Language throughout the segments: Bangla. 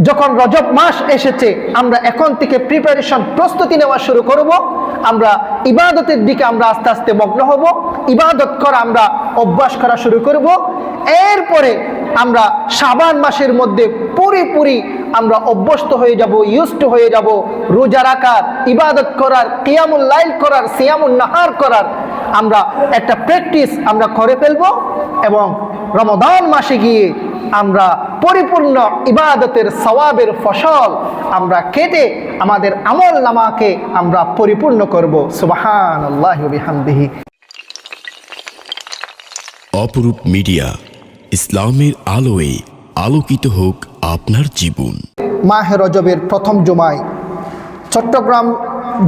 যখন রজব মাস এসেছে, আমরা এখন থেকে প্রিপারেশন, প্রস্তুতি নেওয়া শুরু করব। আমরা ইবাদতের দিকে আমরা আস্তে আস্তে মগ্ন হব, ইবাদত করা আমরা অভ্যাস করা শুরু করব। এরপরে আমরা শাবান মাসের মধ্যে পুরোপুরি আমরা অভ্যস্ত হয়ে যাব, ইউজড হয়ে যাব রোজা রাখার, ইবাদত করার, কিয়ামুল লাইল করার, সিয়ামুন নাহার করার আমরা একটা প্র্যাকটিস আমরা করে ফেলব। এবং রমাদান মাসে গিয়ে আমরা পরিপূর্ণ ইবাদতের সওয়াবের ফসল আমরা কেটে আমাদের আমল নামাকে আমরা পরিপূর্ণ করব। সুবহানাল্লাহি ওয়া বিহামদিহি। অপরূপ মিডিয়া, ইসলামের আলোয় আলোকিত হোক আপনার জীবন। মাহে রজবের প্রথম জুমায় চট্টগ্রাম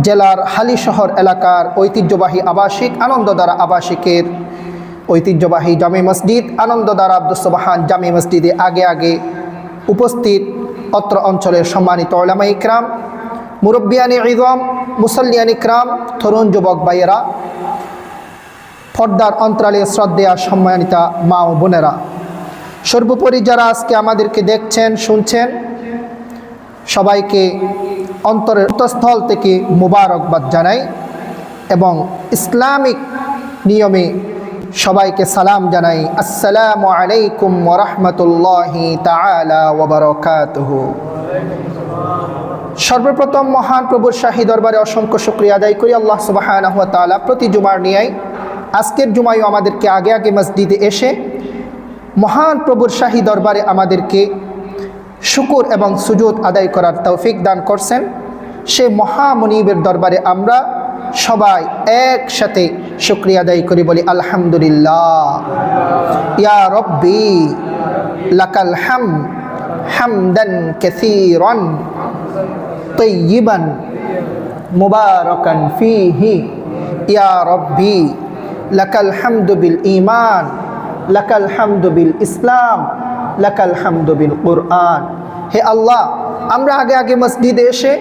জেলার হালিশহর এলাকার ঐতিহ্যবাহী আবাসিক আনন্দধারা আবাসিকের ঐতিহ্যবাহী জামে মসজিদ আনন্দধারা আব্দুস সুবহান জামে মসজিদে আগে আগে উপস্থিত অত্র অঞ্চলের সম্মানিত উলামা ইকরাম, মুরব্বিয়ানে ইযম, মুসল্লিয়ান ইকরাম, তরুণ যুবক ভাইয়েরা, পর্দার অন্তরালে শ্রদ্ধেয়া সম্মানিতা মা ও বোনেরা, সর্বোপরি যারা আজকে আমাদেরকে দেখছেন, শুনছেন, সবাইকে অন্তরের অন্তঃস্থল থেকে মুবারকবাদ জানাই এবং ইসলামিক নিয়মে সবাইকে সালাম জানাই। আসসালামু আলাইকুম ওয়া রাহমাতুল্লাহি তাআলা ওয়া বারাকাতুহু। সর্বপ্রথম মহান প্রভুর শাহী দরবারে অসংখ্য শুকরিয়া আদায় করি আল্লাহ সুবহানাহু ওয়া তাআলা প্রতি জুমার নিয়াই আজকের জুমায়ও আমাদেরকে আগে আগে মসজিদে এসে মহান প্রভুর শাহী দরবারে আমাদেরকে শুকর এবং সুজুদ আদায় করার তৌফিক দান করছেন। সে মহামনিবের দরবারে আমরা সবাই একসাথে শুকরিয়া আদায় করি, বলি আলহামদুলিল্লাহ। ইয়া রব্বি লাকাল হামদ হামদান কাসীরান তাইয়িবান মুবারাকান ফীহি। ইয়া রব্বি লাকাল হামদু বিল ঈমান, লাকাল হামদু বিল ইসলাম, লাকাল হামদু বিল কুরআন। হে আল্লাহ, আমরা আগে আগে মসজিদে এসে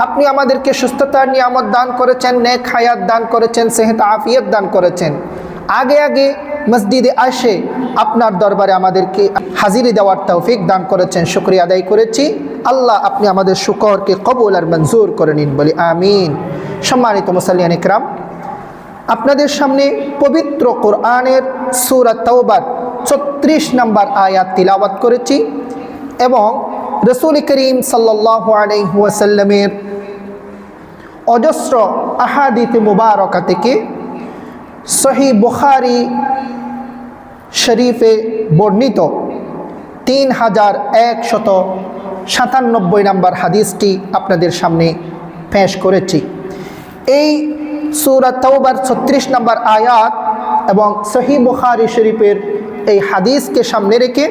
আপনি আমাদেরকে সুস্থতার নিয়ামত দান করেছেন, নেক হায়াত দান করেছেন, সেহত আফিয়ত দান করেছেন। আগে আগে মসজিদে এসে আপনার দরবারে আমাদেরকে হাজিরি দেওয়ার তৌফিক দান করেছেন, শুকরিয়া আদায় করেছি। আল্লাহ, আপনি আমাদের শুকরকে কবুল আর মঞ্জুর করে নিন, বলি আমিন। সম্মানিত মুসল্লিয়ান ইকরাম, আপনাদের সামনে পবিত্র কোরআনের সূরা তাওবার ৩৬ নম্বর আয়াত তিলাওয়াত করেছি এবং রাসূল করিম সাল্লাল্লাহু আলাইহি ওয়াসাল্লামের অজস্র আহাদিস মুবারকা থেকে সহিহ বুখারী শরীফে বর্ণিত ৩১৯৭ নম্বর হাদিসটি আপনাদের সামনে পেশ করেছি। এই সূরা তাওবার ৩৬ নম্বর আয়াত এবং সহিহ বুখারী শরীফের এই হাদিসকে সামনে রেখে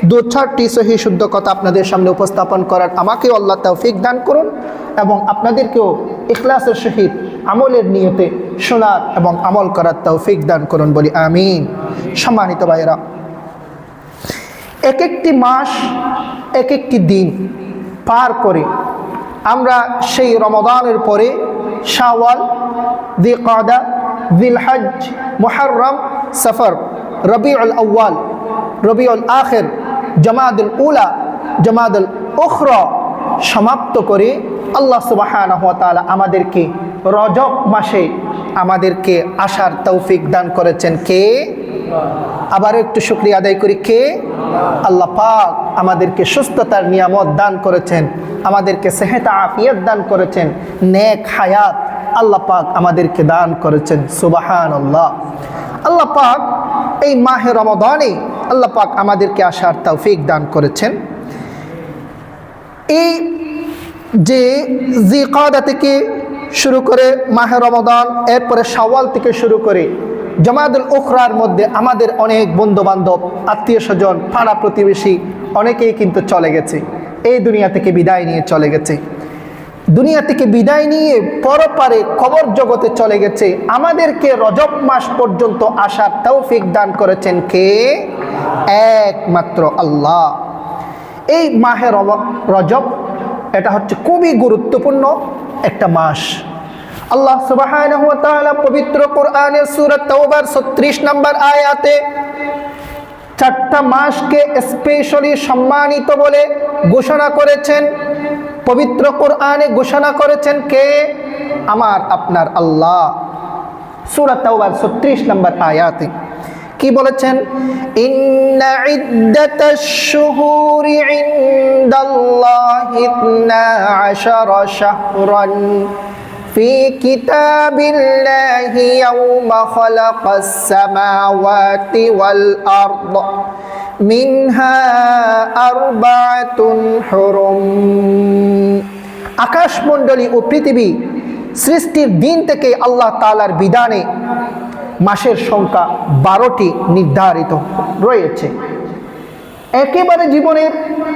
দু চারটি সহিহ শুদ্ধ কথা আপনাদের সামনে উপস্থাপন করার আমাকেও আল্লাহ তৌফিক দান করুন এবং আপনাদেরকেও ইখলাসের সহিত আমলের নিয়তে শোনার এবং আমল করার তৌফিক দান করুন, বলি আমিন। সম্মানিত ভাইয়েরা, এক একটি মাস, এক একটি দিন পার করে আমরা সেই রমাদানের পরে শাওয়াল, যিলকাদা, যিলহজ, মুহররম, সফর, রবিউল আউয়াল, রবিউল আখির, জামাদুল উলা, জামাদুল উখরা সমাপ্ত করে আল্লাহ সুবহানাহু ওয়া তাআলা আমাদেরকে রজব মাসে আমাদেরকে আসার তৌফিক দান করেছেন। কে? আবার একটু শুকরিয়া আদায় করি, কে? আল্লাহ পাক আমাদেরকে সুস্থতার নিয়ামত দান করেছেন, আমাদেরকে সেহত আফিয়ত দান করেছেন, নেক হায়াত আল্লাহ পাক আমাদেরকে দান করেছেন। সুবহানাল্লাহ। আল্লাহ পাক এই মাহে রমাদানে আল্লাহ পাক আমাদেরকে আসার তৌফিক দান করেছেন। এই যে যিলকাদা থেকে শুরু করে মাহে রমাদান, এরপরে শাওয়াল থেকে শুরু করে জামাদুল উখরার মধ্যে আমাদের অনেক বন্ধু বান্ধব, আত্মীয় স্বজন, পাড়া প্রতিবেশী অনেকেই কিন্তু চলে গেছে, এই দুনিয়া থেকে বিদায় নিয়ে চলে গেছে। দুনিয়া থেকে বিদায় নিয়ে পরপারে কবর জগতে চলে গেছে। আমাদেরকে রজব মাস পর্যন্ত আসার তৌফিক দান করেছেন কে? একমাত্র আল্লাহ। এই মাহে রজব এটা হচ্ছে খুবই গুরুত্বপূর্ণ একটা মাস। আল্লাহ সুবহানাহু ওয়া তাআলা পবিত্র কোরআনের সূরা তাওবার ৩৬ নম্বর আয়াতে ৪টা মাসকে স্পেশালি সম্মানিত বলে ঘোষণা করেছেন, পবিত্র কোরআনে ঘোষণা করেছেন কে? আমার আপনার আল্লাহ। সূরা তাওবার 36 নম্বর আয়াতে কি বলেছেন? ইন্না ইদ্দাতাশ শুহুরি ইনদাল্লাহি 12 শাহরান ফি কিতাবিল্লাহি ইয়াওমা খালাকাস সামাওয়াতি ওয়াল আরদ মিনহা আরবাআতুন হুরুম। আকাশমণ্ডলী ও পৃথিবী সৃষ্টির দিন থেকে আল্লাহ তাআলার বিধানে মাসের সংখ্যা 12টি নির্ধারিত রয়েছে। একেবারে জীবনের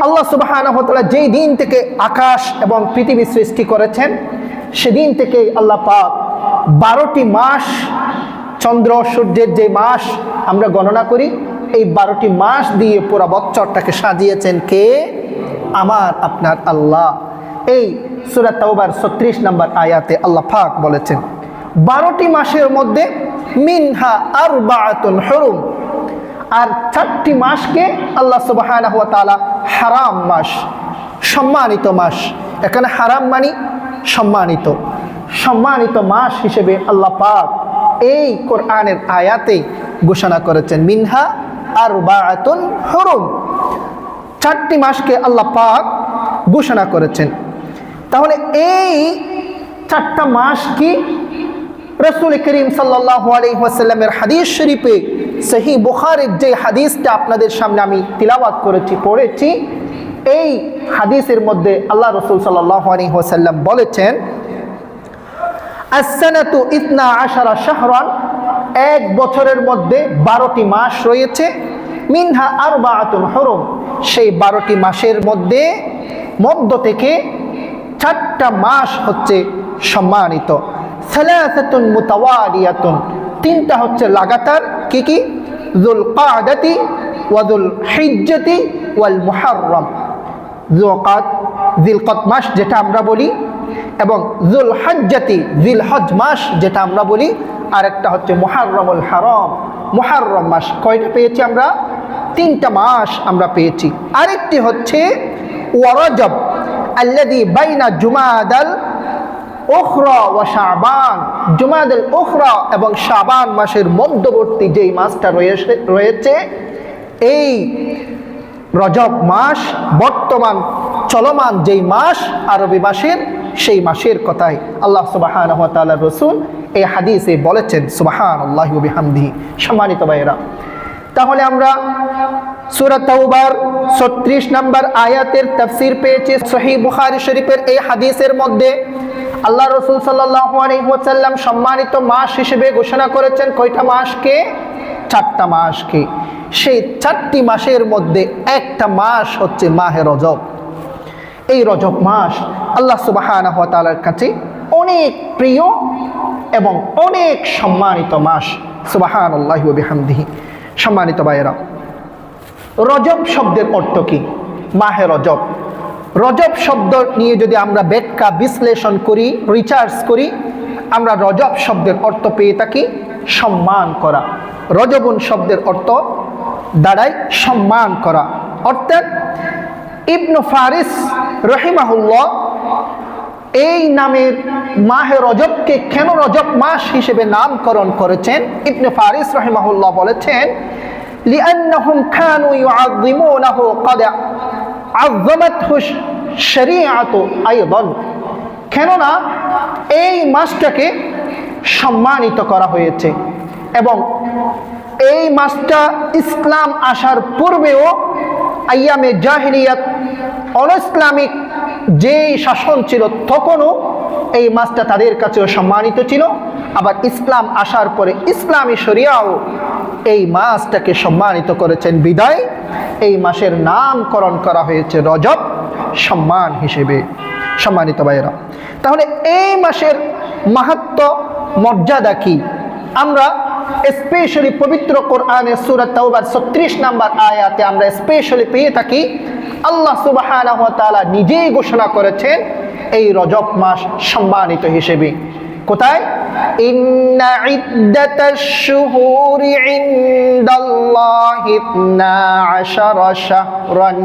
আল্লাহ সুবহানাহু ওয়া তাআলা যেই দিন থেকে আকাশ এবং পৃথিবী সৃষ্টি করেছেন সেদিন থেকে আল্লাহ পাক 12টি মাস, চন্দ্র সূর্যের যে মাস আমরা গণনা করি, এই 12টি মাস দিয়ে পুরো বছরটাকে সাজিয়েছেন কে? আমার আপনার আল্লাহ। এই সূরা তাওবার 36 নম্বর আয়াতে আল্লাহ পাক বলেছেন 12টি মাসের মধ্যে মিনহা আরবাআতুন হুরুম, আর 4টি মাসকে আল্লাহ সুবহানাহু ওয়া তাআলা হারাম মাস, সম্মানিত মাস। এখানে হারাম মানে সম্মানিত, সম্মানিত মাস হিসেবে আল্লাহ পাক এই কোরআনের আয়াতে ঘোষণা করেছেন মিনহা আরবাআতুন হুরুম। 4টি মাসকে আল্লাহ পাক ঘোষণা করেছেন। তাহলে এই 4টা মাস কি? রাসূল করিম সাল্লাল্লাহু আলাইহি ওয়াসাল্লামের হাদিস শরীফে সহিহ বুখারীর যে হাদিসটা আপনাদের সামনে আমি তিলাওয়াত করেছি, পড়েছি, এই হাদিসের মধ্যে আল্লাহ রাসূল সাল্লাল্লাহু আলাইহি ওয়াসাল্লাম বলেছেন as-sanatu 12 শাহরান, এক বছরের মধ্যে 12টি মাস রয়েছে, মিনহা আরবাআতুন হুরুম, সেই 12টি মাসের মধ্য থেকে 4টা মাস হচ্ছে সম্মানিত। সালাসাতুন মুতাওয়ালিয়াতুন, 3টা হচ্ছে লাগাতার। কি কি? যুল কাদাতি ওয়া যুল হিজ্জাতি ওয়াল মুহাররম। জিলকদ মাস যেটা আমরা বলি, এবং যুল হজ্জাতি জিলহজ মাস যেটা আমরা বলি, আর একটা হচ্ছে মুহাররমুল হারাম, মুহাররম মাস। কয়টা পেয়েছি আমরা? 3টা মাস আমরা পেয়েছি। আরেকটি হচ্ছে ওয়া রজব আল্লাযী বাইনা জুমাদাল উখরা ওয়া শাবান, জুমাদাল উখরা এবং শাবান মাসের মধ্যবর্তী যেই মাসটা রয়েছে, এই রজব মাস বর্তমান চলমান যেই মাস আরবি মাসের, সেই মাসের কথাই আল্লাহ সুবহানাহু ওয়া তাআলার রাসূল এই হাদিসে বলেছেন। সুবহানাল্লাহি ওয়া বিহামদিহি। সম্মানিত ভাইরা, তাহলে আমরা সূরা তাওবার 36 নম্বর আয়াতের তাফসীর পেয়েছি সহিহ বুখারী শরীফের এই হাদিসের মধ্যে। আল্লাহ রাসূল সাল্লাল্লাহু আলাইহি ওয়াসাল্লাম সম্মানিত মাস হিসেবে ঘোষণা করেছেন কয়টা মাসকে? 4টা মাসকে। সেই 4টি মাসের মধ্যে একটা মাস হচ্ছে মাহে রজব। এই রজব মাস আল্লাহ সুবহানাহু ওয়া তাআলার কাছে অনেক প্রিয় এবং অনেক সম্মানিত মাস। সুবহানাল্লাহি ওয়া বিহামদিহি। সম্মানিত ভাইয়েরা, রজব শব্দের অর্থ কি? মাহে রজব, রজব শব্দ নিয়ে যদি আমরা ব্যাখ্যা বিশ্লেষণ করি, রিসার্চ করি, আমরা রজব শব্দের অর্থ পেয়ে থাকি সম্মান করা। রজবুন শব্দের অর্থ দাঁড়ায় সম্মান করা। অর্থাৎ ইবনু ফারিস রহিমাহুল্লাহ এই নামের মাহে রজবকে কেন রজব মাস হিসেবে নামকরণ করেছেন? ইবনে ফারিস রহিমাহুল্লাহ বলেছেন লিআন্নাহুম কানু ইউআযিমুনাহু ক্বাদ আযযামাতহু শরীআতু আইদান, কেননা এই মাসটাকে সম্মানিত করা হয়েছে এবং এই মাসটা ইসলাম আসার পূর্বেও আইয়ামে জাহিলিয়াত, অনইসলামিক যেই শাসন ছিল তখনও এই মাসটা তাদের কাছেও সম্মানিত ছিল। আবার ইসলাম আসার পরে ইসলামী শরিয়াও এই মাসটাকে সম্মানিত করেছেন, বিদায় এই মাসের নামকরণ করা হয়েছে রজব সম্মান হিসেবে। সম্মানিত ভাইয়েরা, তাহলে এই মাসের মাহাত্ম্য মর্যাদা কি আমরা স্পেশালি পবিত্র কোরআনের সূরা তাওবার 36 নম্বর আয়াতে আমরা স্পেশালি পেয়ে থাকি। আল্লাহ সুবহানাহু ওয়া তাআলা নিজেই ঘোষণা করেছেন এই রজব মাস সম্মানিত হিসেবে। কোথায়? ইন্না ইদ্দাতাশ শুহুরি ইনদাল্লাহি 12 শাহরান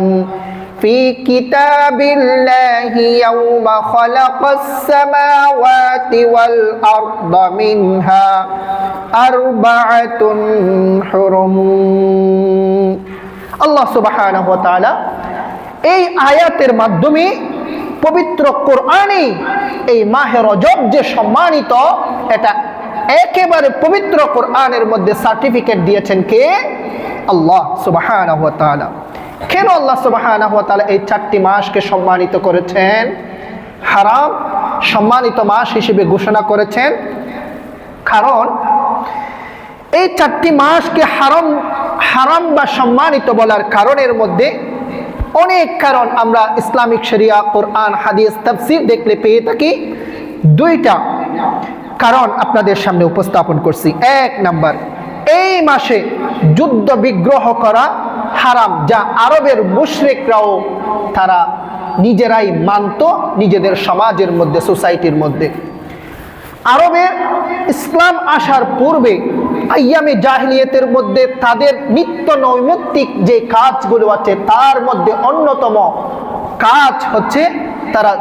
في كتاب الله يوم خلق السماوات والأرض منها أربعة حرم আল্লাহ সুবহানাহু ওয়া তাআলা এই আয়াতের মাধ্যমে পবিত্র কোরআনে এই মাহে রজব যে সম্মানিত, এটা একেবারে পবিত্র কোরআনের মধ্যে সার্টিফিকেট দিয়েছেন কে? আল্লাহ সুবহানাহু ওয়া তাআলা। কেন আল্লাহ সুবহানাহু ওয়া তাআলা এই 4টি মাসকে সম্মানিত করেছেন, হারাম সম্মানিত মাস হিসেবে ঘোষণা করেছেন? কারণ এই 4টি মাসকে হারাম বা সম্মানিত বলার কারণের মধ্যে অনেক কারণ আমরা ইসলামিক শরিয়া, কোরআন, হাদিস, তাফসীর দেখলে পেয়ে থাকি। 2টা কারণ আপনাদের সামনে উপস্থাপন করছি। 1 নাম্বার, এই মাসে যুদ্ধ বিগ্রহ করা হারাম, যা আরবের মুশরিকরাও তারা নিজেরাই মানত নিজেদের সমাজের মধ্যে, সোসাইটির মধ্যে। আরবের ইসলাম আসার পূর্বে আইয়ামে জাহিলিয়াতের মধ্যে তাদের নিত্য নৈমিত্তিক যে কাজগুলো আছে তার মধ্যে অন্যতম কাজ হচ্ছে তারা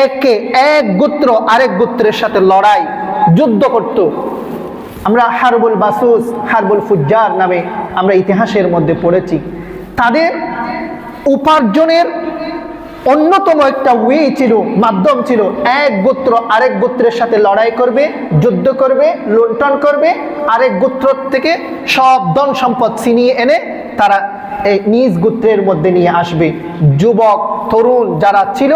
এক গোত্র আরেক গোত্রের সাথে লড়াই, যুদ্ধ করত। আমরা হারবুল বাসুস, হারবুল ফুজ্জার নামে আমরা ইতিহাসের মধ্যে পড়েছি। তাদের উপার্জনের অন্যতম একটা ছিল, মাধ্যম ছিল, এক গোত্র আরেক গোত্রের সাথে লড়াই করবে, যুদ্ধ করবে, লুণ্ঠন করবে, আরেক গোত্র থেকে সব ধন সম্পদ ছিনিয়ে এনে তারা এই নিজ গোত্রের মধ্যে নিয়ে আসবে। যুবক তরুণ যারা ছিল,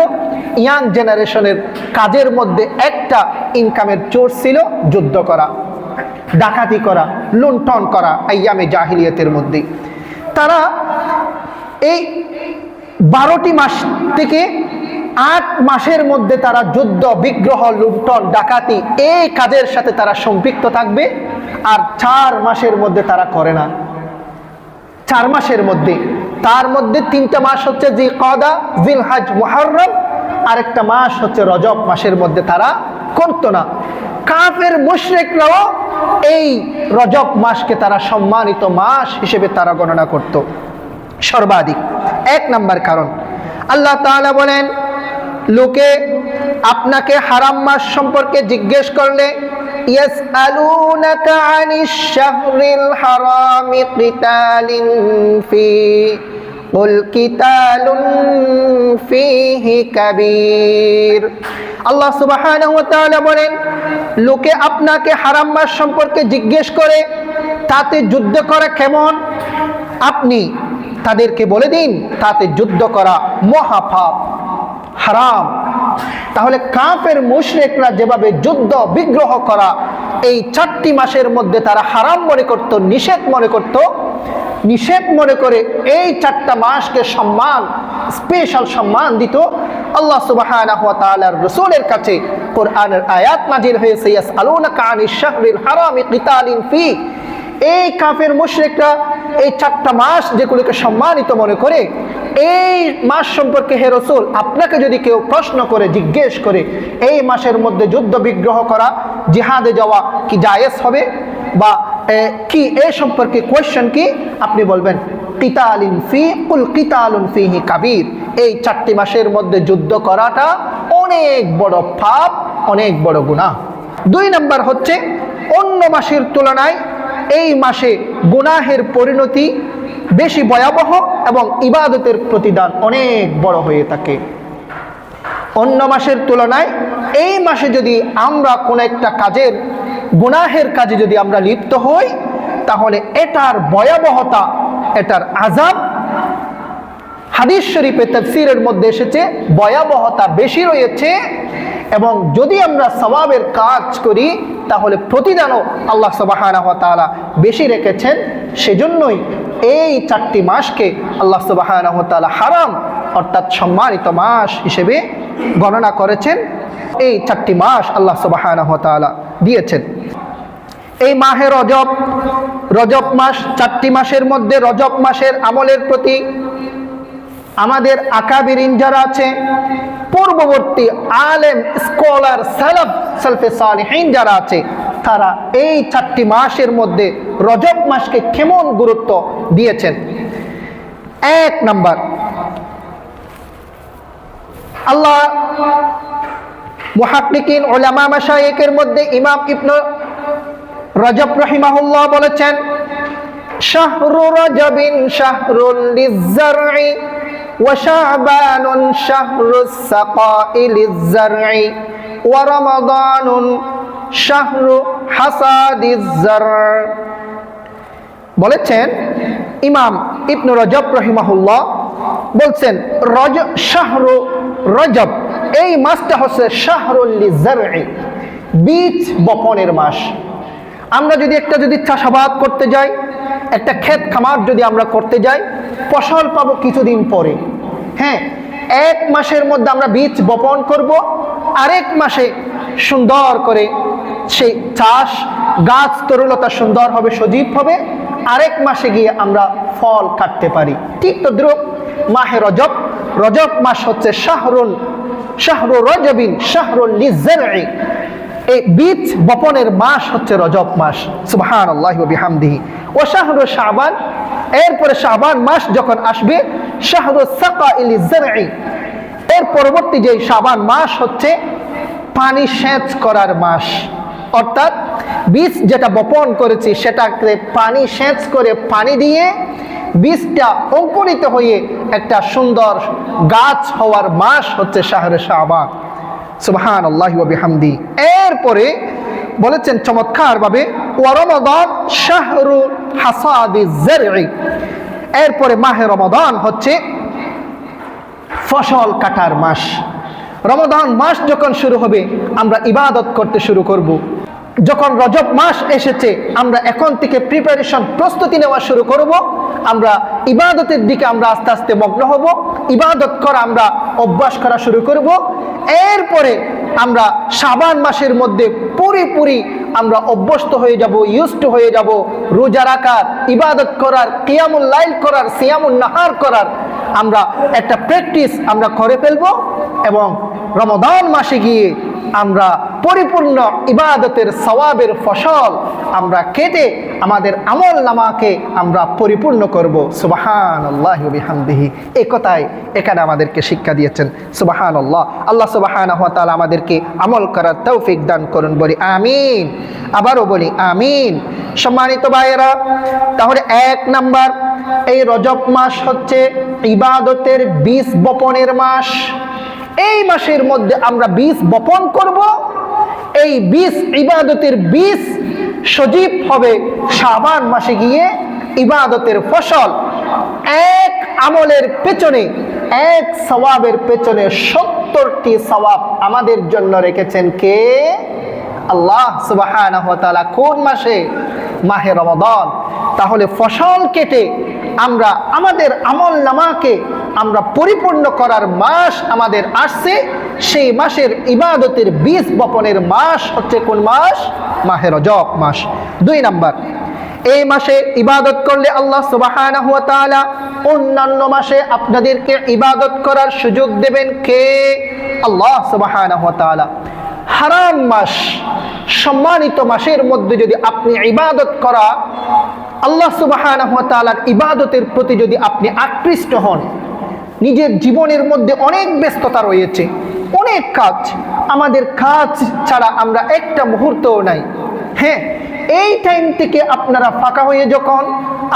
ইয়াং জেনারেশনের কাজের মধ্যে একটা ইনকামের সোর্স ছিল যুদ্ধ করা, ডাকাতি করা, লুণ্ঠন করা। আইয়ামে জাহিলিয়াতের মধ্যে তারা এই 12টি মাস থেকে 8 মাসের মধ্যে তারা যুদ্ধ, বিগ্রহ, লুণ্ঠন, ডাকাতি এই কাজের সাথে তারা সম্পৃক্ত থাকবে। আর 4 মাসের মধ্যে তারা করে না। 4 মাসের মধ্যে, তার মধ্যে 3টা মাস হচ্ছে জিলকদা, জিলহজ, মুহররম, আরেকটা মাস হচ্ছে রজব মাসের মধ্যে তারা করতো না। কাফের মুশরিকরাও এই রজব মাসকে তারা সম্মানিত মাস হিসেবে তারা গণনা করত সর্বাধিক। 1 নাম্বার কারণ, আল্লাহ তাআলা বলেন, লোকে আপনাকে হারাম মাস সম্পর্কে জিজ্ঞেস করলে, ইয়াসআলুনাকা আনিশ শাহরিল হারামি কিতালিন ফি কুল কিতালুন ফিহি কাবীর। আল্লাহ সুবহানাহু ওয়া তাআলা বলেন, লোকে আপনাকে হারাম মাস সম্পর্কে জিজ্ঞেস করে তাতে যুদ্ধ করা কেমন, আপনি তাদেরকে বলে দিন তাতে যুদ্ধ করা মহাপাপ, হারাম। তাহলে কাফের মুশরিকরা যেভাবে যুদ্ধ বিগ্রহ করা এই 4টি মাসের মধ্যে তারা হারাম মনে করত, নিষেধ মনে করে এই 4টা মাসকে সম্মান, স্পেশাল সম্মান দিত। আল্লাহ সুবহানাহু ওয়া তাআলার রাসূলের কাছে কোরআনের আয়াত নাজিল হয়েছে, ইয়াসআলুনাকা আনিশ শাহরিল হারামি কিতালিন ফি। এই কাফের মুশরিকরা এই 4টা মাস যেগুলোকে সম্মানিত মনে করে, এই মাস সম্পর্কে হে রাসূল আপনাকে যদি কেউ প্রশ্ন করে, জিজ্ঞেস করে এই মাসের মধ্যে যুদ্ধ বিগ্রহ করা, জিহাদে যাওয়া কি জায়েজ হবে বা কি এই সম্পর্কে কোয়েশ্চেন কি, আপনি বলবেন কিতালিন ফি কুল কিতালুন ফিহি কাবীর। এই 4টি মাসের মধ্যে যুদ্ধ করাটা অনেক বড় পাপ, অনেক বড় গুনাহ। 2 নাম্বার হচ্ছে, অন্য মাসের তুলনায় এই মাসে গুনাহের পরিণতি বেশি ভয়াবহ এবং ইবাদতের প্রতিদান অনেক বড় হয়ে থাকে। অন্য মাসের তুলনায় এই মাসে যদি আমরা কোনো একটা কাজের, গুনাহের কাজে যদি আমরা লিপ্ত হই, তাহলে এটার ভয়াবহতা, এটার আযাব হাদিস শরীফে তাফসীরের মধ্যে এসেছে, ভয়াবহতা বেশি রয়েছে। এবং যদি আমরা সওয়াবের কাজ করি তাহলে প্রতিদানও আল্লাহ সুবহানাহু ওয়া তাআলা বেশি রেখেছেন। সেজন্যই এই 4টি মাসকে আল্লাহ সুবহানাহু ওয়া তাআলা হারাম অর্থাৎ সম্মানিত মাস হিসেবে গণনা করেছেন। এই 4টি মাস আল্লাহ সুবহানাহু ওয়া তাআলা দিয়েছেন। এই মাহে রজব মাস, 4টি মাসের মধ্যে রজব মাসের আমলের প্রতি আমাদের আকাবিরিন যারা আছে, পূর্ববর্তী আলেম, স্কলার, সালফে সালেহিন যারা আছে, তারা এই 4টি মাসের মধ্যে রজব মাসকে কেমন গুরুত্ব দিয়েছেন। 1 নাম্বার, আল্লাহ মুহাক্কিকিন উলামা মাশায়েখের মধ্যে ইমাম ইবনে রজব রাহিমাহুল্লাহ বলেছেন, শাহরু রজবিন শাহরুল লিয-যার'i ওয়া শাবানুন শাহরুস সাকা'i লিয-যার'i ওয়া রমাদানুন শাহরু হাসাদিয-যার'। বলেছেন ইমাম ইবনে রজব রাহিমাহুল্লাহ বলছেন, শাহরু রজব এই মাসটা হচ্ছে শাহরুল লিয-যার'i, বীজ বপনের মাস। আমরা যদি চাষাবাদ করতে যাই, একটা ক্ষেত খামার যদি আমরা করতে যাই, ফসল পাবো কিছুদিন পরে। হ্যাঁ, এক মাসের মধ্যে আমরা বীজ বপন করব, আরেক মাসে সুন্দর করে সেই চাষ গাছ তরুলতা সুন্দর হবে, সজীব হবে, আরেক মাসে গিয়ে আমরা ফল কাটতে পারি। ঠিক তদ্রুপ মাহে রজব, রজব মাস হচ্ছে শাহরু রজবিন শাহরুল লিয-যার'i, এই বীজ বপনের মাস হচ্ছে রজব মাস। সুবহানাল্লাহি ওয়া বিহামদিহি। ও শাহরু শাবান, এরপরে শাবান মাস যখন আসবে, শাহরু সাকা'i লিয-যার'i, এর পরবর্তী যে শাবান মাস হচ্ছে পানি সেচ করার মাস। অর্থাৎ বীজ যেটা বপন করেছি সেটাকে পানি সেচ করে পানি দিয়ে বীজটা অঙ্কুরিত হয়ে একটা সুন্দর গাছ হওয়ার মাস হচ্ছে শাহরে শাবান। সুবহানাল্লাহি ওয়া বিহামদিহি। এরপরে বলেছেন চমৎকার ভাবে, ওয়া রমাদান শাহরু হাসাদিয-যার'i, এরপরে মাহে রমাদান হচ্ছে ফসল কাটার মাস। রমাদান মাস যখন শুরু হবে আমরা ইবাদত করতে শুরু করব। যখন রজব মাস এসেছে আমরা এখন থেকে প্রস্তুতি নেওয়া শুরু করব, আমরা ইবাদতের দিকে আমরা আস্তে আস্তে মগ্ন হব, ইবাদত করা আমরা অভ্যাস করা শুরু করব। এরপরে আমরা শাবান মাসের মধ্যে পুরোপুরি আমরা অভ্যস্ত হয়ে যাব, ইউজড হয়ে যাব রোজা রাখার, ইবাদত করার, কিয়ামুল লাইল করার, সিয়ামুন নাহার করার আমরা একটা প্র্যাকটিস আমরা করে ফেলব, এবং রমাদান মাসে গিয়ে আমরা পরিপূর্ণ ইবাদতের সওয়াবের ফসল আমরা কেটে আমাদের আমল নামাকে আমরা পরিপূর্ণ করব। সুবহানাল্লাহি ওয়া বিহামদিহি। এই কথাই এখানে আমাদেরকে শিক্ষা দিয়েছেন। সুবহানাল্লাহ। আল্লাহ সুবহানাহু ওয়া তাআলা আমাদেরকে আমল করার তৌফিক দান করুন, বলি আমিন। আবারও বলি আমিন। সম্মানিত ভাইয়েরা, তাহলে 1 নাম্বার, এই রজব মাস হচ্ছে ইবাদতের বীজ বপনের মাস। এই মাসের মধ্যে আমরা বীজ বপন করব, এই বীজ ইবাদতের বীজ সজীব হবে শাবান মাসে গিয়ে ইবাদতের ফসল। এক আমলের পেছনে, এক সওয়াবের পেছনে 70টি সওয়াব আমাদের জন্য রেখেছেন কে? আল্লাহ সুবহানাহু ওয়া তাআলা। কোন মাসে? মাহে রমাদান। তাহলে ফসল কেটে আমরা আমাদের আমল নামাকে আমরা পরিপূর্ণ করার মাস আমাদের আসছে। সেই মাসের ইবাদতের বীজ বপনের মাস হচ্ছে কোন মাস? মাহে রজব মাস। 2 নাম্বার, এই মাসে ইবাদত করলে আল্লাহ সুবহানাহু ওয়া তাআলা অন্যান্য মাসে আপনাদেরকে ইবাদত করার সুযোগ দেবেন কে? আল্লাহ সুবহানাহু ওয়া তাআলা। হারাম মাস, সম্মানিত মাসের মধ্যে যদি আপনি ইবাদত করা, আল্লাহ সুবহানাহু ওয়া তাআলার ইবাদতের প্রতি যদি আপনি আকৃষ্ট হন, নিজের জীবনের মধ্যে অনেক ব্যস্ততা রয়েছে, অনেক কাজ, আমাদের কাজ ছাড়া আমরা একটা মুহূর্তও নাই। হ্যাঁ, এই টাইম থেকে আপনারা ফাঁকা হয়ে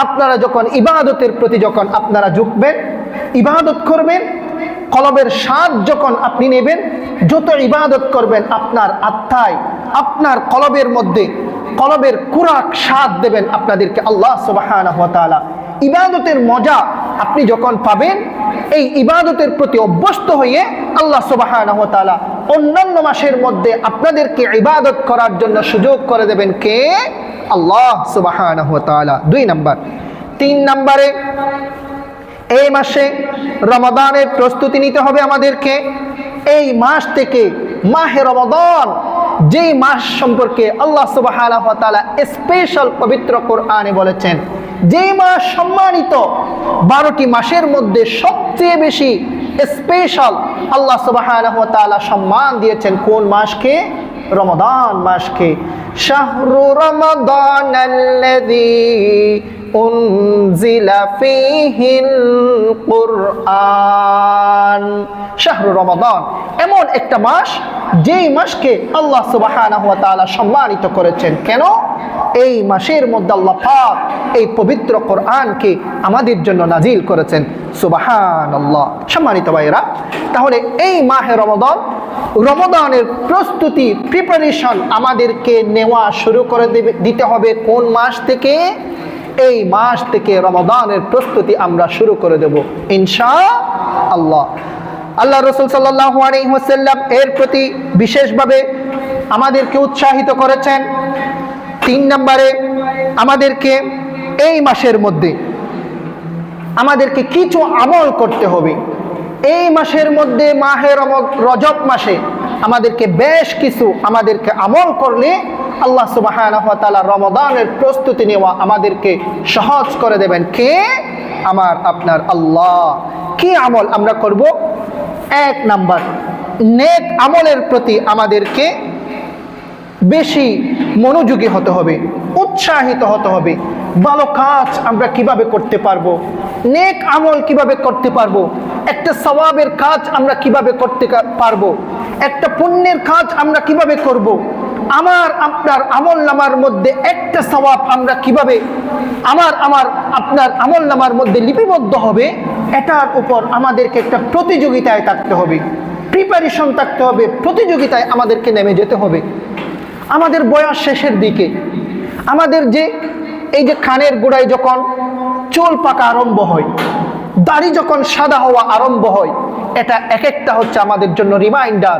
আপনারা যখন ইবাদতের প্রতি যখন আপনারা ঝুঁকবেন, ইবাদত করবেন, কলবের স্বাদ যখন আপনি নেবেন, যত ইবাদত করবেন আপনার আত্মায়, আপনার কলবের মধ্যে কলবের কুরাক স্বাদ দেবেন আপনাদেরকে আল্লাহ সুবহানাহু ওয়া তাআলা। ইবাদতের মজা আপনি যখন পাবেন, এই ইবাদতের প্রতি অভ্যস্ত হয়ে আল্লাহ সুবহানাহু ওয়া তাআলা অন্যান্য মাসের মধ্যে আপনাদেরকে ইবাদত করার জন্য সুযোগ করে দেবেন কে? আল্লাহ সুবহানাহু ওয়া তাআলা। 2 নাম্বার। 3 নাম্বারে, এই মাসে রমাদানের প্রস্তুতি নিতে হবে আমাদেরকে। এই মাস থেকে মাহে রমাদান, যেই মাস সম্পর্কে আল্লাহ সুবহানাহু ওয়া তাআলা স্পেশাল পবিত্র কোরআনে বলেছেন, যেই মাস সম্মানিত 12টি মাসের মধ্যে সবচেয়ে বেশি স্পেশাল আল্লাহ সুবহানাহু ওয়া তাআলা সম্মান দিয়েছেন কোন মাসকে? রমাদান মাসকে। শাহরু রমাদানাল্লাযী উনজিলা ফীহিল কুরআন। শাহরু রমাদান এমন একটা মাস, যেই মাসকে আল্লাহ সুবহানাহু ওয়া তাআলা সম্মানিত করেছেন। কেন? এই মাসের মধ্যে আল্লাহ পাক এই পবিত্র কোরআনকে আমাদের জন্য নাজিল করেছেন। সুবহানাল্লাহ। সম্মানিত ভাইরা, তাহলে এই মাহে রমাদানের প্রস্তুতি, প্রিপারেশন আমাদেরকে নেওয়া শুরু করে দিতে হবে। কোন মাস থেকে? এই মাস থেকে রমাদানের প্রস্তুতি আমরা শুরু করে দেব ইনশাআল্লাহ। আল্লাহ রাসূল সাল্লাল্লাহু আলাইহি ওয়াসাল্লাম এর প্রতি বিশেষভাবে আমাদেরকে উৎসাহিত করেছেন। 3 নম্বরে আমাদেরকে এই মাসের মধ্যে আমাদেরকে কিছু আমল করতে হবে। এই মাসের মধ্যে মাহে রজব মাসে আমাদেরকে বেশ কিছু আমল করলে আল্লাহ সুবহানাহু ওয়া তাআলা রমাদানের প্রস্তুতি নেওয়া আমাদেরকে সহজ করে দেবেন। কে? আমার আপনার আল্লাহ। কি আমল আমরা করব? 1 নাম্বার, নেক আমলের প্রতি আমাদেরকে বেশি মনোযোগী হতে হবে, উৎসাহিত হতে হবে। ভালো কাজ আমরা কিভাবে করতে পারবো, নেক আমল কিভাবে করতে পারবো, একটা সওয়াবের কাজ আমরা কিভাবে করতে পারবো, একটা পুণ্যের কাজ আমরা কিভাবে করব, আমার আপনার আমল নামার মধ্যে একটা সওয়াব আমরা কিভাবে আমার আপনার আমল নামার মধ্যে লিপিবদ্ধ হবে, এটার উপর আমাদেরকে একটা প্রতিযোগিতায় থাকতে হবে, প্রিপারেশন থাকতে হবে, প্রতিযোগিতায় আমাদেরকে নেমে যেতে হবে। আমাদের বয়স শেষের দিকে, আমাদের এই যে কানের গোড়ায় যখন চুল পাকা আরম্ভ হয়, দাড়ি যখন সাদা হওয়া আরম্ভ হয়, এটা এক একটা হচ্ছে আমাদের জন্য রিমাইন্ডার,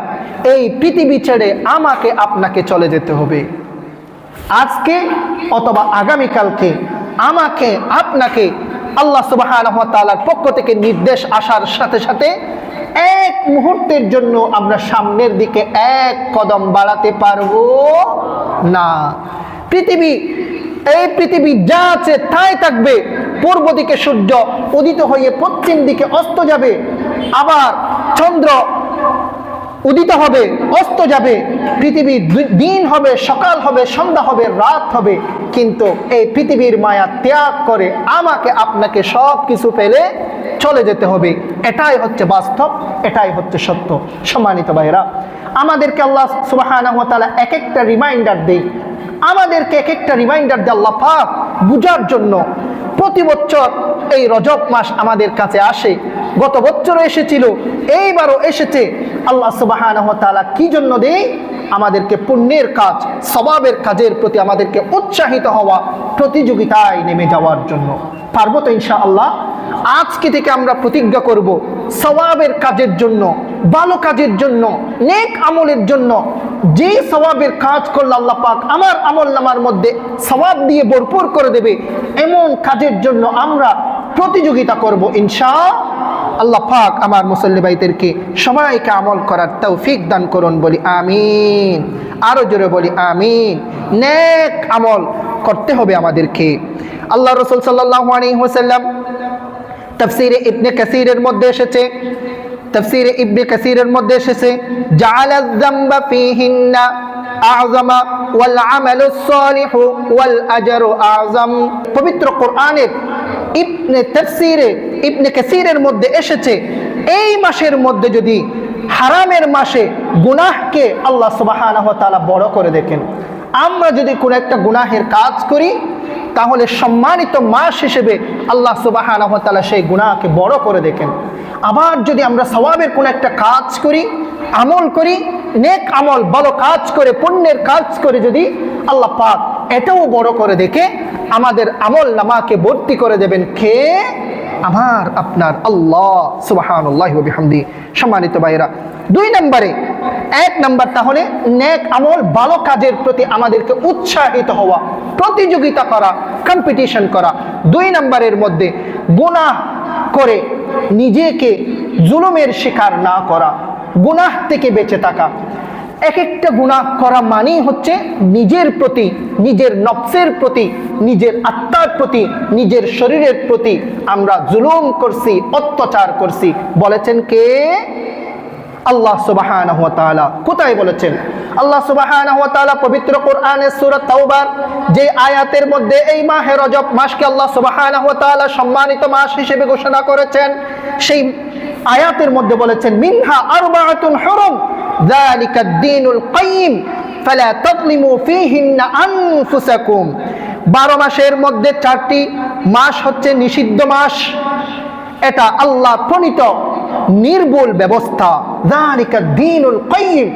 এই পৃথিবী ছেড়ে আমাকে আপনাকে চলে যেতে হবে। আজকে অথবা আগামীকালকে আমাকে আপনাকে আল্লাহ সুবহানাহু ওয়া তাআলার পক্ষ থেকে নির্দেশ আসার সাথে সাথে এক মুহূর্তের জন্য আমরা সামনের দিকে এক কদম বাড়াতে পারবো না। এই পৃথিবী যা আছে তাই থাকবে। পূর্ব দিকে সূর্য উদিত হয়ে পশ্চিম দিকে অস্ত যাবে, আবার চন্দ্র উদিত হবে, অস্ত যাবে, পৃথিবী দিন হবে, সকাল হবে, সন্ধ্যা হবে, রাত হবে, কিন্তু এই পৃথিবীর মায়া ত্যাগ করে আমাকে আপনাকে সব কিছু ফেলে চলে যেতে হবে। এটাই হচ্ছে বাস্তব, এটাই হচ্ছে সত্য। সম্মানিত ভাইরা, আমাদেরকে আল্লাহ সুবহানাহু ওয়া তাআলা এক একটা রিমাইন্ডার দেয়, আমাদেরকে এক একটা রিমাইন্ডার দেয় আল্লাহ পাক বুঝার জন্য। প্রতি বছর এই রজব মাস আমাদের কাছে আসে, গত বছরও এসেছিল, এইবারও এসেছে। আল্লাহ সুবহানাহু ওয়া তাআলা কি জন্য দেয়? আমাদেরকে পুণ্যের কাজ, সওয়াবের কাজের প্রতি আমাদেরকে উৎসাহিত হওয়া, প্রতিযোগিতায় নেমে যাওয়ার জন্য। পারবো তো ইনশাআল্লাহ? আজকে থেকে আমরা প্রতিজ্ঞা করব সওয়াবের কাজের জন্য, ভালো কাজের জন্য, নেক আমলের জন্য। যে সওয়াবের কাজ করলে আল্লাহ পাক আমার আমল নামার মধ্যে সওয়াব দিয়ে ভরপুর করে দেবে, এমন কাজের জন্য আমরা প্রতিযোগিতা করব ইনশাআল্লাহ। পাক আমার মুসল্লি ভাইদেরকে সবাইকে আমল করার তৌফিক দান করুন, বলি আমিন। আরো জোরে বলি আমিন। নেক আমল করতে হবে আমাদেরকে। আল্লাহ রাসূল সাল্লাল্লাহু আলাইহি ওয়াসাল্লাম তাফসীরে ইবনে কাসীরের মধ্যে এসেছে, তাফসীরে ইবনে কাসীরের মধ্যে এসেছে, জাআলা যামবা ফীহিন্না আযমা ওয়াল আমালুস সালিহু ওয়াল আজরু আযম। পবিত্র কোরআনের ইবনে কাসীরের মধ্যে এসেছে, এই মাসের মধ্যে যদি হারামের মাসে গুনাহকে আল্লাহ সুবহানাহু ওয়া তাআলা বড় করে দেখেন, আমরা যদি কোনো একটা গুনাহের কাজ করি, তাহলে সম্মানিত মাস হিসেবে আল্লাহ সুবহানাহু ওয়া তাআলা সেই গুনাহকে বড় করে দেখেন। আবার যদি আমরা সওয়াবের কোনো একটা কাজ করি, আমল করি, নেক আমল, ভালো কাজ করে, পুণ্যের কাজ করে, যদি আল্লাহ পাক এটাও বড় করে দেখে আমাদের আমল নামাকে ভর্তি করে দেবেন কে? আমার আপনার আল্লাহ সুবহানাল্লাহি ওয়া বিহামদি। সম্মানিত ভাইরা, 2 নম্বরে, 1 নম্বর তাহলে নেক আমল, ভালো কাজের প্রতি আমাদেরকে উৎসাহিত হওয়া, প্রতিযোগিতা করা, কম্পিটিশন করা। 2 নম্বরের মধ্যে গুনাহ করে নিজেকে জুলুমের শিকার না করা, গুনাহ থেকে বেঁচে থাকা। এক একটা গুনাহ করা মানেই হচ্ছে নিজের প্রতি, নিজের নফসের প্রতি, নিজের আত্মার প্রতি, নিজের শরীরের প্রতি আমরা জুলুম করছি, অত্যাচার করছি। বলেছেন কে? আল্লাহ সুবহানাহু ওয়া তাআলা কোথায় বলেছেন? আল্লাহ সুবহানাহু ওয়া তাআলা পবিত্র কোরআনের সূরা তাওবার যে আয়াতের মধ্যে এই মাহে রজব মাসকে আল্লাহ সুবহানাহু ওয়া তাআলা সম্মানিত মাস হিসেবে ঘোষণা করেছেন, সেই আয়াতের মধ্যে বলেছেন মিনহা আরবাআতুন হুরুম যালিকাদ দীনুল কাইয়্যিম ফালা তাযলিমু ফীহিন্না আনফুসাকুম। 12 মাসের মধ্যে 4টি মাস হচ্ছে নিষিদ্ধ মাস, এটা আল্লাহ প্রণীত নির্ভুল ব্যবস্থা। যালিকাদ দীনুল কাইয়্যিম,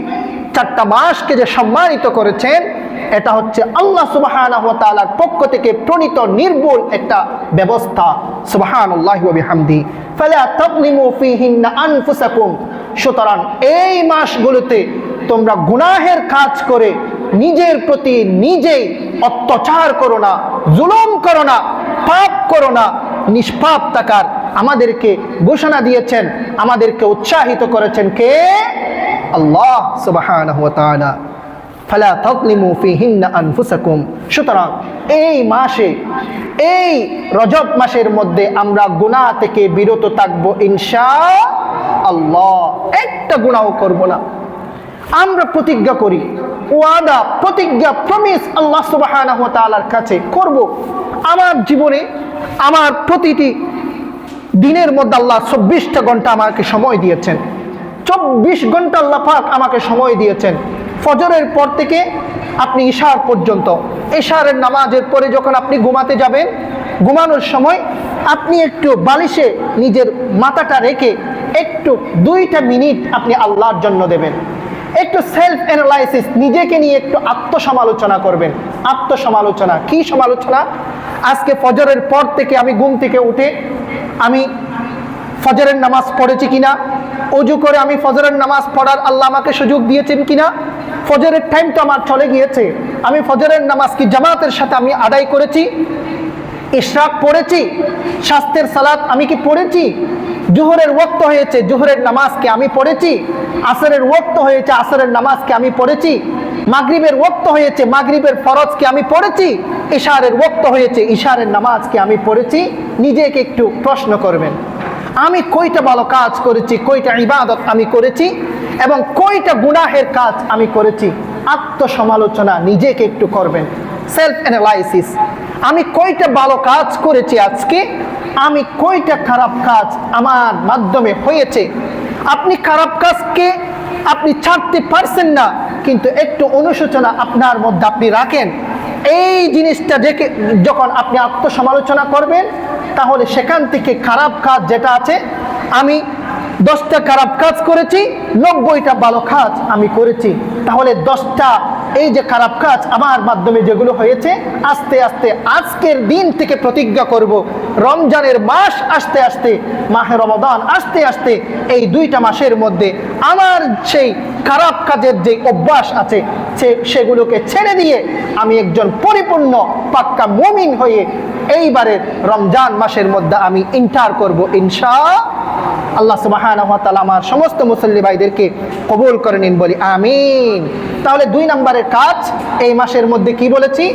4টা মাসকে যে সম্মানিত করেছেন এটা হচ্ছে আল্লাহ সুবহানাহু ওয়া তাআলার পক্ষ থেকে প্রণীত নির্ভুল একটা ব্যবস্থা। সুবহানাল্লাহি ওয়া বিহামদিহি ফালা তাযলিমু ফীহিন্না আনফুসাকুম। সুতরাং এই মাসগুলোতে তোমরা গুনাহের কাজ করে নিজের প্রতি নিজেই অত্যাচার করো না, জুলুম করো না, পাপ করো না। নিষ্পাপ থাকার আমাদেরকে ঘোষণা দিয়েছেন, আমাদেরকে উৎসাহিত করেছেন কে? আল্লাহ সুবহানাহু ওয়া তাআলা। ফালা তাযলিমু ফীহিন্না আনফুসাকুম। সুতরাং এই মাসে, এই রজব মাসের মধ্যে আমরা গুনাহ থেকে বিরত থাকবো ইনশাআল্লাহ। একটা গুনাহ করব না। আমরা প্রতিজ্ঞা করি, ওয়াদা, প্রতিজ্ঞা, প্রমিস আল্লাহ সুবহানাহু ওয়া তাআলার কাছে করব। আমার জীবনে আমার প্রতিটি দিনের মধ্যে আল্লাহ 24টা ঘন্টা আমাকে সময় দিয়েছেন। 24 ঘন্টা আল্লাহ পাক আমাকে সময় দিয়েছেন। ফজরের পর থেকে আপনি ইশার পর্যন্ত, ইশারের নামাজের পরে যখন আপনি ঘুমাতে যাবেন, ঘুমানোর সময় আপনি একটু বালিশে নিজের মাথাটা রেখে একটু 2টা মিনিট আপনি আল্লাহর জন্য দেবেন। একটু সেলফ অ্যানালাইসিস, নিজেকে নিয়ে একটু আত্মসমালোচনা করবেন। আত্মসমালোচনা কি সমালোচনা? আজকে ফজরের পর থেকে আমি ঘুম থেকে উঠে আমি ফজরের নামাজ পড়েছি কিনা, ওযু করে আমি ফজরের নামাজ পড়ার আল্লাহ আমাকে সুযোগ দিয়েছেন কিনা, ফজরের টাইম তো আমার চলে গিয়েছে, আমি ফজরের নামাজ কি জামাতের সাথে আমি আদায় করেছি, ইশরাক পড়েছি, শাস্তের সালাত আমি কি পড়েছি, জোহরের ওয়াক্ত হয়েছে জোহরের নামাজকে আমি পড়েছি, আসরের ওয়াক্ত হয়েছে আসরের নামাজকে আমি পড়েছি, মাগরিবের ওয়াক্ত হয়েছে মাগরিবের ফরজকে আমি পড়েছি, ইশারের ওয়াক্ত হয়েছে ইশারের নামাজকে আমি পড়েছি। নিজেকে একটু প্রশ্ন করবেন, আমি কয়টা ভালো কাজ করেছি, কয়টা ইবাদত আমি করেছি এবং কয়টা গুনাহের কাজ আমি করেছি। আত্মসমালোচনা নিজেকে একটু করবেন, সেলফ অ্যানালাইসিস। আমি কয়টা ভালো কাজ করেছি আজকে, আমি কয়টা খারাপ কাজ আমার মাধ্যমে হয়েছে। আপনি খারাপ কাজকে আপনি ছাড়তে পারছেন না, কিন্তু একটু অনুশোচনা আপনার মধ্যে আপনি রাখেন। এই জিনিসটা দেখে যখন আপনি আত্মসমালোচনা করবেন, তাহলে সেখান থেকে খারাপ কাজ যেটা আছে, আমি 10টা খারাপ কাজ করেছি, 90টা ভালো কাজ আমি করেছি। তাহলে 10টা এই যে খারাপ কাজ আমার মাধ্যমে যেগুলো হয়েছে, আস্তে আস্তে আজকের দিন থেকে প্রতিজ্ঞা করব, রমজানের মাস আসতে আসতে, মাহে রমাদান আসতে আসতে, এই 2টা মাসের মধ্যে আমার সেই খারাপ কাজের যে অভ্যাস আছে সেগুলোকে ছেড়ে দিয়ে আমি একজন পরিপূর্ণ পাক্কা মুমিন হয়ে এইবারের রমজান মাসের মধ্যে আমি ইন্টার করব ইনশাআল্লাহ। সুবহানাহু ওয়া তাআলা আমার সমস্ত মুসল্লি ভাইদেরকে কবুল করে নিন, বলি আমিন। তাহলে 2 নম্বরের কাজ এই মাসের মধ্যে কি বলেছি?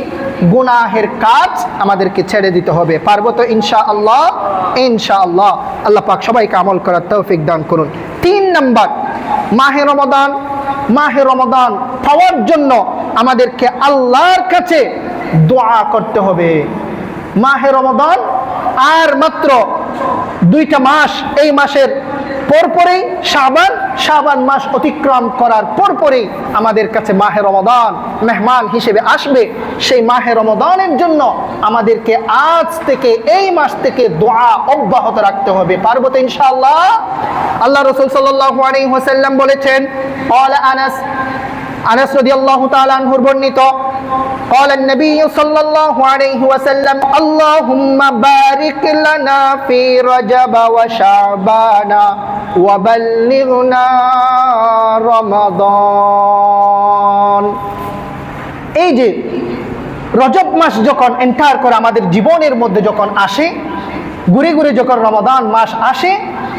গুনাহের কাজ আমাদেরকে ছেড়ে দিতে হবে। পারবো তো ইনশাআল্লাহ? ইনশাআল্লাহ। আল্লাহ পাক সবাইকে আমল করার তৌফিক দান করুন। 3 নম্বর, মাহে রমাদান। মাহে রমাদান পাওয়ার জন্য আমাদেরকে আল্লাহর কাছে দোয়া করতে হবে। মাহে রমাদান আর মাত্র 2টা মাস, এই মাসের পরপরেই শাবান মাস অতিক্রম করার পরপরেই আমাদের কাছে মাহে রমাদান মেহমান হিসেবে আসবে। সেই মাহে রমাদানের জন্য আমাদেরকে আজ থেকে, এই মাস থেকে দোয়া অব্যাহত রাখতে হবে। পারবো তো ইনশাআল্লাহ? আল্লাহ রাসূল সাল্লাল্লাহু আলাইহি ওয়াসাল্লাম বলেছেন, ক্বালা আনাস রাদিয়াল্লাহু তাআলা আনহুর বর্ণিত, قال النبي صلى الله عليه وسلم اللهم بارك لنا في رجب وشعبان وبلغنا رمضان। এই যে রজব মাস যখন এন্টার করে আমাদের জীবনের মধ্যে যখন আসে, ঘুরে ঘুরে যখন রমাদান মাস আসে,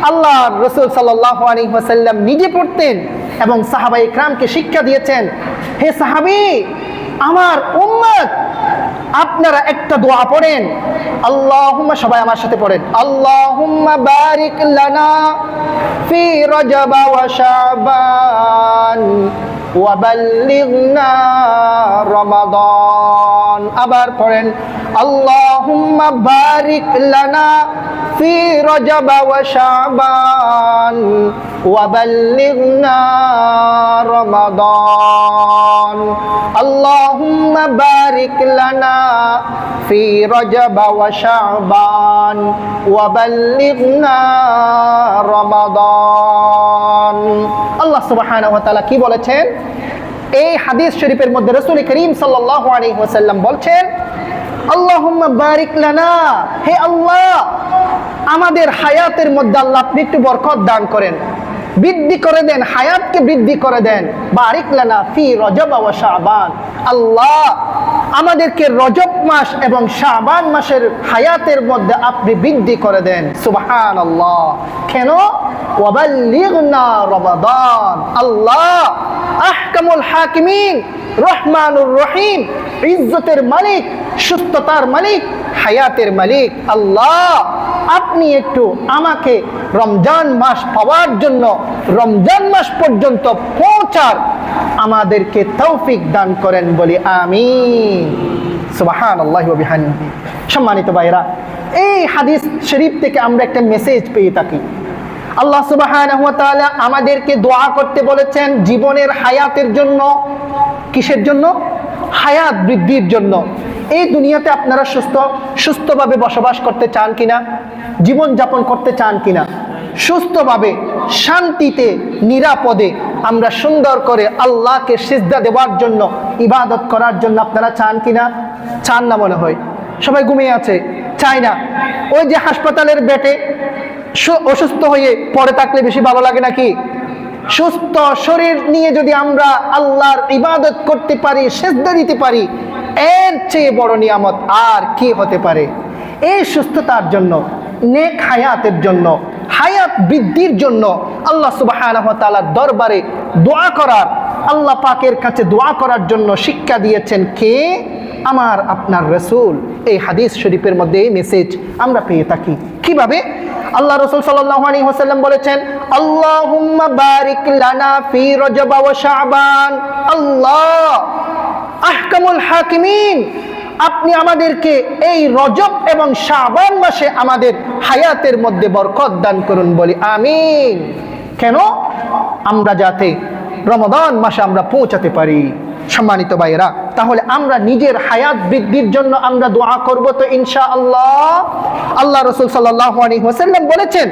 আল্লাহ রাসূল সাল্লাল্লাহু আলাইহি ওয়াসাল্লাম নিজে পড়তেন এবং সাহাবায়ে কেরামকে শিক্ষা দিয়েছেন, হে সাহাবী, আমার উম্মত আপনারা একটা দোয়া পড়েন, আল্লাহুম্মা, সবাই আমার সাথে পড়েন, আল্লাহুম্মা বারিক লানা ফি রজব ওয়া শাবান ওয়া বাল্লিগনা রমাদান। আবার পড়েন, আল্লাহুম্মা বারিক লানা ফি রজব ওয়া শাবান ওয়া বাল্লিগনা রমাদান। আল্লাহুম্মা বারিক লানা ফি রজব ওয়া শাবান ওয়া বাল্লিগনা রমাদান। আল্লাহ সুবহানাহু ওয়া তাআলা কি বলেছেন এই হাদিস শরীফের মধ্যে? রাসূল করিম সাল্লাল্লাহু আলাইহি ওয়াসাল্লাম বলছেন, আল্লাহুম্মা বারিক লানা, হে আল্লাহ আমাদের হায়াতের মধ্যে আল্লাহ আপনি একটু বরকত দান করেন, বৃদ্ধি করে দেন, হায়াতকে বৃদ্ধি করে দেন। বারিক লানা ফি রজব ওয়া শাবান, আল্লাহ আমাদেরকে রজব মাস এবং শাবান মাসের হায়াতের মধ্যে আপনি বৃদ্ধি করে দেন। সুবহানাল্লাহ। কেন? ওয়া বাল্লিগনা রমাদান। আল্লাহ আহকামুল হাকিমিন, রহমানুর রহিম, ইজ্জতের মালিক, সুস্থতার মালিক, হায়াতের মালিক আল্লাহ, আপনি একটু আমাকে রমজান মাস পাওয়ার জন্য, রমজান মাস পর্যন্ত পৌঁছার আমাদেরকে তৌফিক দান করেন, বলি আমিন। সুবহানাল্লাহি ওয়া বিহামদিহি। সম্মানিত ভাইরা, এই হাদিস শরীফ থেকে আমরা একটা মেসেজ পেয়ে থাকি। আল্লাহ সুবহানাহু ওয়া তাআলা আমাদেরকে দোয়া করতে বলেছেন জীবনের হায়াতের জন্য। কিসের জন্য? হায়াত বৃদ্ধির জন্য। এই দুনিয়াতে আপনারা সুস্থভাবে বসবাস করতে চান কিনা? জীবন যাপন করতে চান কিনা? সুস্থভাবে, শান্তিতে, নিরাপদে আমরা সুন্দর করে আল্লাহকে সিজদা দেওয়ার জন্য, ইবাদত করার জন্য আপনারা চান কিনা? চান না মনে হয়। সবাই ঘুমিয়ে আছে, চাই না। ওই যে হাসপাতালের বেডে অসুস্থ হয়ে পড়ে থাকলে বেশি ভালো লাগে নাকি? সুস্থ শরীর নিয়ে যদি আমরা আল্লাহর ইবাদত করতে পারি, সিজদা দিতে পারি, এর চেয়ে বড় নিয়ামত আর কি হতে পারে? এই সুস্থতার জন্য, নেক হায়াতের জন্য, হায়াত বৃদ্ধির জন্য আল্লাহ সুবহানাহু ওয়া তাআলার দরবারে দোয়া করার, আল্লাহ পাকের কাছে দোয়া করার জন্য শিক্ষা দিয়েছেন কে? আমার আপনার রাসূল। এই হাদিস শরীফের মধ্যে এই মেসেজ আমরা পেয়ে থাকি। কিভাবে? আল্লাহ রাসূল সাল্লাল্লাহু আলাইহি ওয়াসাল্লাম বলেছেন, আল্লাহুম্মা বারিক লানা ফি রজব ওয়া শাবান। আল্লাহ আহকামুল হাকিমিন, আপনি আমাদেরকে এই রজব এবং শাবান মাসে আমাদের হায়াতের মধ্যে বরকত দান করুন, বলি আমিন। কেন? আমরা যাতে রমাদান মাসে আমরা পৌঁছাতে পারি। সম্মানিত ভাইয়েরা, তাহলে আমরা নিজের হায়াত বৃদ্ধির জন্য আমরা দোয়া করব তো ইনশাআল্লাহ। আল্লাহ রাসূল সাল্লাল্লাহু আলাইহি ওয়াসাল্লাম বলেছেন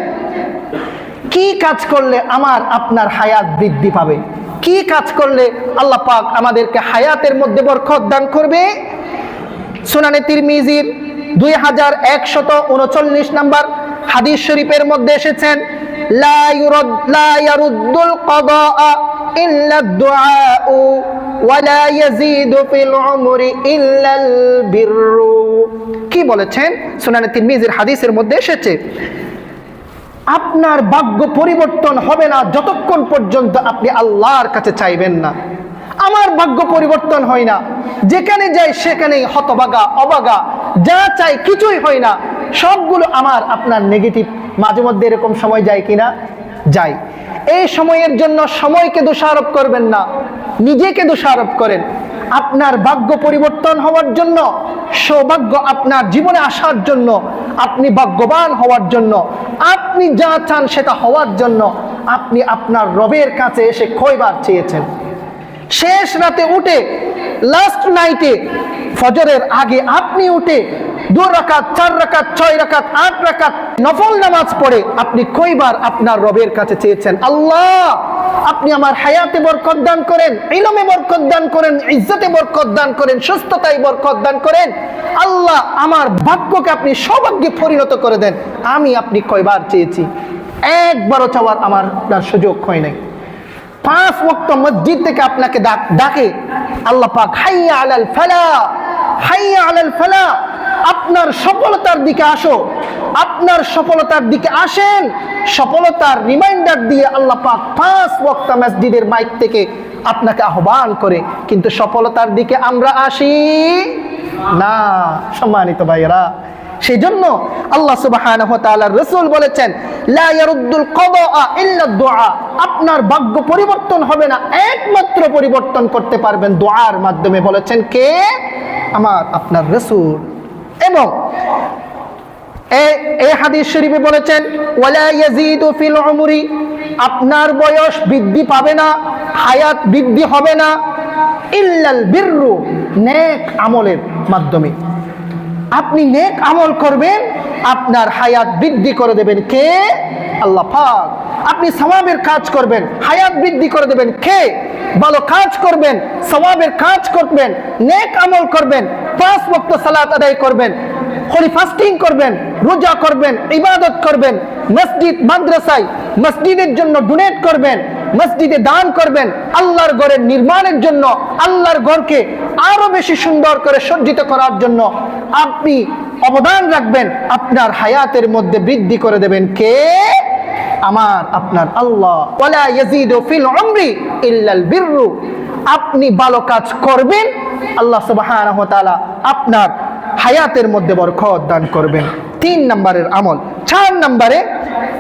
কি কাজ করলে আমার আপনার হায়াত বৃদ্ধি পাবে, কি কাজ করলে আল্লাহ পাক আমাদেরকে হায়াতের মধ্যে বরকত দান করবে? সুনানে তিরমিজির 2139 নম্বর হাদিস শরীফের মধ্যে এসেছেন, লা ইয়ারুদ্দুল কাদা ইল্লা দুআউ ওয়া লা ইয়াজিদু ফিল উমরি ইল্লাল বিররু। কি বলেছেন? সুনানে তিরমিজির হাদিসের মধ্যে এসেছে, আপনার ভাগ্য পরিবর্তন হবে না যতক্ষণ পর্যন্ত আপনি আল্লাহর কাছে চাইবেন না। আমার ভাগ্য পরিবর্তন হয় না, যেখানে যাই সেখানেই হতভাগা, অভাগা, যা চাই কিছুই হয় না, সবগুলো আমার আপনার নেগেটিভ। মাঝে মধ্যে এরকম সময় যায় কিনা? যায়। এই সময়ের জন্য সময়কে দোষারোপ করবেন না, নিজেকে দোষারোপ করেন। আপনার ভাগ্য পরিবর্তন হওয়ার জন্য, সৌভাগ্য আপনার জীবনে আসার জন্য, আপনি ভাগ্যবান হওয়ার জন্য, আপনি যা চান সেটা হওয়ার জন্য আপনি আপনার রবের কাছে এসে কয়বার চেয়েছেন? শেষ রাতে উঠে, লাস্ট নাইটে, ফজরের আগে আপনি উঠে 2 রাকাত, 4 রাকাত, 6 রাকাত, 8 রাকাত নফল নামাজ পড়ে আপনি কয়বার আপনার রবের কাছে চেয়েছেন, আল্লাহ আপনি আমার হায়াতে বরকত দান করেন, ইলমে বরকত দান করেন, ইজ্জতে বরকত দান করেন, সুস্থতায় বরকত দান করেন, আল্লাহ আমার ভাগ্যকে আপনি সৌভাগ্যে পরিণত করে দেন। আমি আপনি কয়বার চেয়েছি? একবারও চাওয়ার আমার আপনার সুযোগ হয় নাই। 5 ওয়াক্ত মসজিদ থেকে আপনাকে ডাকে আল্লাহ পাক, হাইয়া আলাল ফালাহ, হাইয়া আলাল ফালাহ, আপনার সফলতার দিকে আসো, আপনার সফলতার দিকে আসেন। সফলতার রিমাইন্ডার দিয়ে আল্লাহ পাক 5 ওয়াক্ত মসজিদের মাইক থেকে আপনাকে আহ্বান করে, কিন্তু সফলতার দিকে আমরা আসি না সম্মানিত ভাইয়েরা, সেই জন্য আল্লাহ সুবহানাহু ওয়া তাআলার রাসূল বলেছেন লা ইয়ারুদ্দুল কদা ইল্লা দুআ, আপনার ভাগ্য পরিবর্তন হবে না, একমাত্র পরিবর্তন করতে পারবেন দোয়ার মাধ্যমে। বলেছেন কে? আমার আপনার রাসূল। এবং এই হাদিস শরীফে বলেছেন ওয়ালা ইয়াজিদু ফিল উমরি, আপনার বয়স বৃদ্ধি পাবে না, হায়াত বৃদ্ধি হবে না, ইল্লাল বিররু, নেক আমলের মাধ্যমে। আপনি নেক আমল করবেন, আপনার হায়াত বৃদ্ধি করে দেবেন কে? আল্লাহ পাক। আপনি সওয়াবের কাজ করবেন, হায়াত বৃদ্ধি করে দেবেন কে? ভালো কাজ করবেন, সওয়াবের কাজ করবেন, নেক আমল করবেন, 5 ওয়াক্ত সালাত আদায় করবেন, হোলি ফাস্টিং করবেন, রোজা করবেন, ইবাদত করবেন, মসজিদ মাদ্রাসায় মসজিদের জন্য ডোনেট করবেন, মসজিদে দান করবেন, আল্লাহর ঘরের নির্মাণের জন্য, আল্লাহর ঘরকে আরো বেশি সুন্দর করে সজ্জিত করার জন্য আপনি অবদান রাখবেন, আপনার হায়াতের মধ্যে বৃদ্ধি করে দেবেন কে? আমার আপনার আল্লাহ। ওয়ালা ইয়াজিদু ফিল উমরি ইল্লাল বিররু, আপনি ভালো কাজ করবেন, আল্লাহ সুবহানাহু ওয়া তাআলা আপনার হায়াতের মধ্যে বরকত দান করবেন। 3 নম্বরের আমল। 4 নম্বরে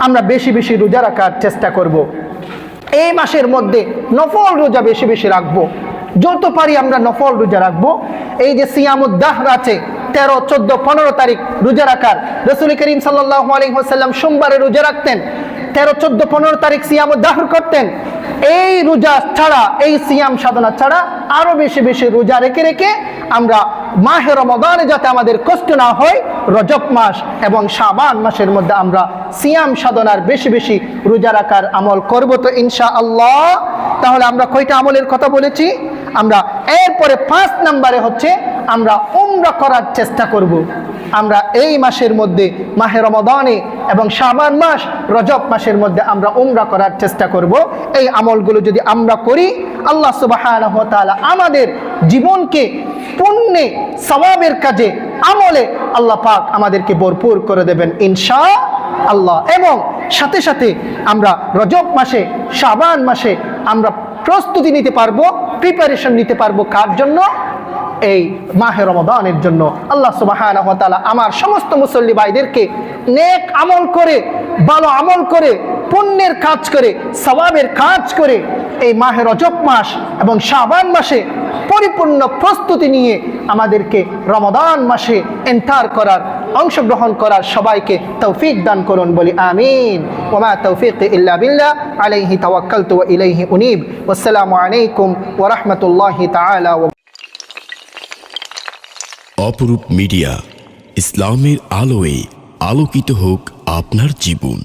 আমরা বেশি বেশি রোজা রাখার চেষ্টা করব। এই মাসের মধ্যে নফল রোজা বেশি বেশি রাখবো, যত পারি আমরা নফল রোজা রাখবো। এই যে সিয়ামুদ দাহর আছে 13, 14, 15 তারিখ রোজা রাখার, রাসূল করিম সাল্লাল্লাহু আলাইহি ওয়াসাল্লাম সোমবারে রোজা রাখতেন, 13, 14, 15 তারিখ সিয়ামুদ দাহর করতেন। এই রোজা ছাড়া, এই সিয়াম সাধনা ছাড়া আরো বেশি বেশি রোজা রেখে রেখে আমরা মাহে রমাদানে যাতে আমাদের কষ্ট না হয়, রজব মাস এবং শাবান মাসের মধ্যে আমরা সিয়াম সাধনার বেশি বেশি রোজা রাখার আমল করব তো ইনশাআল্লাহ। তাহলে আমরা কয়টা আমলের কথা বলেছি? আমরা এরপরে 5 নম্বরে হচ্ছে আমরা উমরা করার চেষ্টা করব। আমরা এই মাসের মধ্যে মাহে রমাদানে এবং শাবান মাস, রজব মাসের মধ্যে আমরা উমরা করার চেষ্টা করব। এই আমলগুলো যদি আমরা করি, আল্লাহ সুবহানাহু ওয়া তাআলা আমাদের জীবনকে পুণ্যে, সওয়াবের কাজে, আমলে আল্লাহ পাক আমাদেরকে ভরপুর করে দেবেন ইনশাআল্লাহ। এবং সাথে সাথে আমরা রজব মাসে, শাবান মাসে আমরা প্রস্তুতি নিতে পারবো, প্রিপারেশন নিতে পারবো কার জন্য? এই মাহে রমাদানের জন্য। আল্লাহ সুবহানাহু ওয়া তাআলা আমার সমস্ত মুসল্লি ভাইদেরকে নেক আমল করে, ভালো আমল করে, পুণ্যের কাজ করে, সওয়াবের কাজ করে এই মাহে রজব মাস এবং শাবান মাসে পরিপূর্ণ প্রস্তুতি নিয়ে আমাদেরকে রমাদান মাসে এন্টার করার, অংশগ্রহণ করার সবাইকে তৌফিক দান করুন, বলি আমিন। ওয়া মা তৌফিক ইল্লা বিল্লাহ, আলাইহি তাওয়াক্কালতু ওয়া ইলাইহি উনীব। ওয়াসসালামু আলাইকুম ওয়া রাহমাতুল্লাহি তাআলা। অপরূপ মিডিয়া, ইসলামের আলোয় আলোকিত হোক আপনার জীবন।